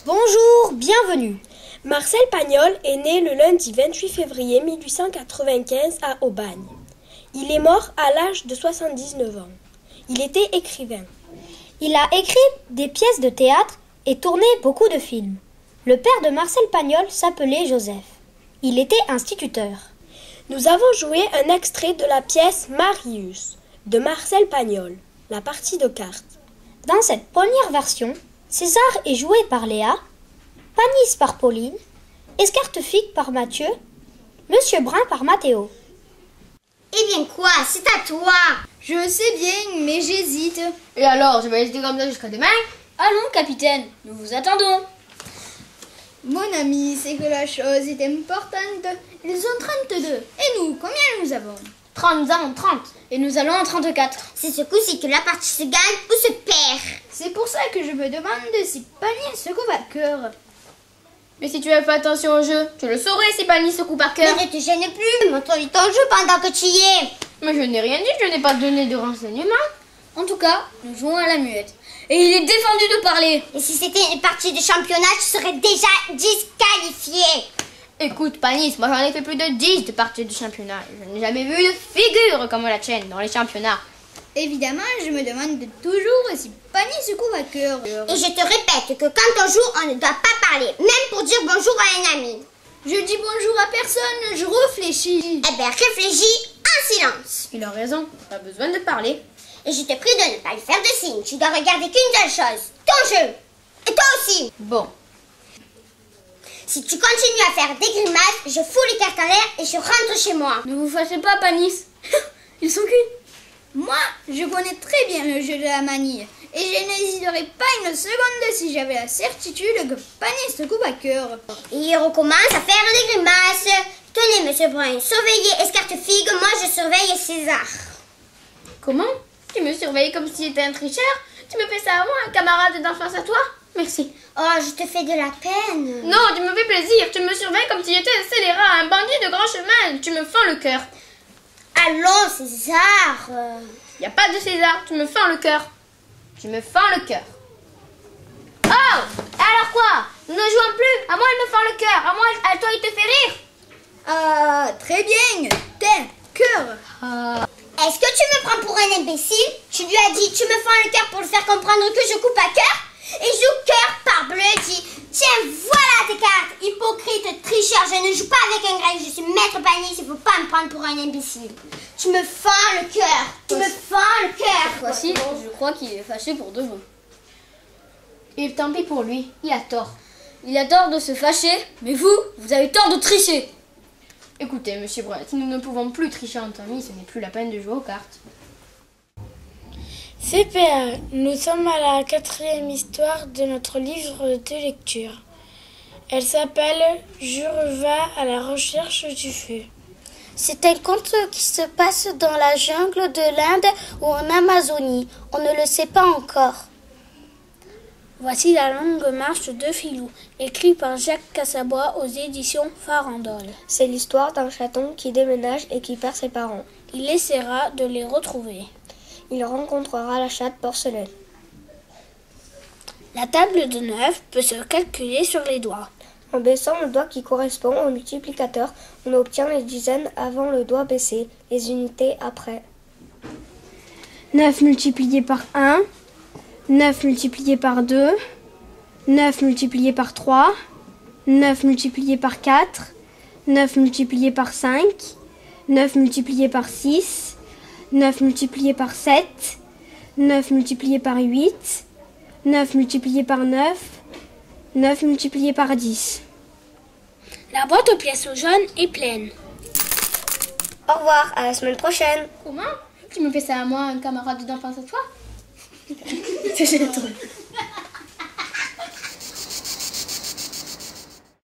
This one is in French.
Bonjour, bienvenue. Marcel Pagnol est né le lundi 28 février 1895 à Aubagne. Il est mort à l'âge de 79 ans. Il était écrivain. Il a écrit des pièces de théâtre et tourné beaucoup de films. Le père de Marcel Pagnol s'appelait Joseph. Il était instituteur. Nous avons joué un extrait de la pièce Marius de Marcel Pagnol, la partie de cartes. Dans cette première version, César est joué par Léa, Panis par Pauline, Escartefique par Mathieu, Monsieur Brun par Mathéo. Eh bien quoi, c'est à toi. Je sais bien, mais j'hésite. Et alors, je vais rester comme ça jusqu'à demain? Allons, capitaine, nous vous attendons. Mon ami, c'est que la chose est importante. Ils ont 32. Et nous, combien nous avons? 30 ans, 30. Et nous allons en 34. C'est ce coup-ci que la partie se gagne ou se perd. C'est pour ça que je me demande si Panier se coupe à cœur. Mais si tu as fait attention au jeu, tu le saurais si Pani se coupe par cœur. Mais ne te gêne plus, montre ton jeu pendant que tu y es. Mais je n'ai rien dit, je n'ai pas donné de renseignements. En tout cas, nous jouons à la muette. Et il est défendu de parler. Et si c'était une partie de championnat, tu serais déjà disqualifié. Écoute, Panis, moi j'en ai fait plus de 10 de parties de championnat. Je n'ai jamais vu de figure comme la tienne dans les championnats. Évidemment, je me demande toujours si Panier se coupe à cœur. Et je te répète que quand on joue, on ne doit pas parler, même pour dire bonjour à un ami. Je dis bonjour à personne, je réfléchis. Eh bien, réfléchis en silence. Il a raison, pas besoin de parler. Et je te prie de ne pas lui faire de signe. Tu dois regarder qu'une seule chose, ton jeu. Et toi aussi. Bon. Si tu continues à faire des grimaces, je fous les cartes en l'air et je rentre chez moi. Ne vous fâchez pas, Panis. Ils sont cuits. Moi, je connais très bien le jeu de la manille. Et je n'hésiterai pas une seconde si j'avais la certitude que Panis se coupe à cœur. Et il recommence à faire des grimaces. Tenez, monsieur Brun, surveillez Escartefigue, moi je surveille César. Comment? Tu me surveilles comme si j'étais un tricheur? Tu me fais ça à moi, un camarade d'enfance à toi? Merci. Oh, je te fais de la peine. Non, tu me fais plaisir. Tu me surveilles comme si j'étais un scélérat, un bandit de grand chemin. Tu me fends le cœur. Allons, César. Y a pas de César, tu me fends le cœur. Tu me fends le cœur. Oh! Alors quoi? Nous ne jouons plus. À moi, elle me fend le cœur. À moi, à toi, il te fait rire. Ah, très bien. Tiens, cœur. Est-ce que tu me prends pour un imbécile? Tu lui as dit, tu me fends le cœur pour le faire comprendre que je coupe à cœur? Et joue cœur par bleu, dit, tiens, voilà tes cartes, hypocrite, tricheur, je ne joue pas avec un grec, je suis maître Panis, il ne faut pas me prendre pour un imbécile. Tu me fends le cœur, tu me fends le cœur. Voici, je crois qu'il est fâché pour de bon. Et tant pis pour lui, il a tort. Il a tort de se fâcher, mais vous avez tort de tricher. Écoutez, monsieur Brun, si nous ne pouvons plus tricher entre amis, ce n'est plus la peine de jouer aux cartes. CPA, nous sommes à la 4e histoire de notre livre de lecture. Elle s'appelle « Jules va à la recherche du feu ». C'est un conte qui se passe dans la jungle de l'Inde ou en Amazonie. On ne le sait pas encore. Voici la longue marche de Filou, écrit par Jacques Cassabois aux éditions Farandole. C'est l'histoire d'un chaton qui déménage et qui perd ses parents. Il essaiera de les retrouver. Il rencontrera la chatte porcelaine. La table de 9 peut se calculer sur les doigts. En baissant le doigt qui correspond au multiplicateur, on obtient les dizaines avant le doigt baissé, les unités après. 9 multiplié par 1, 9 multiplié par 2, 9 multiplié par 3, 9 multiplié par 4, 9 multiplié par 5, 9 multiplié par 6, 9 multiplié par 7, 9 multiplié par 8, 9 multiplié par 9, 9 multiplié par 10. La boîte aux pièces jaunes est pleine. Au revoir, à la semaine prochaine. Comment? Tu me fais ça à moi, un camarade d'enfance à toi? C'est génial.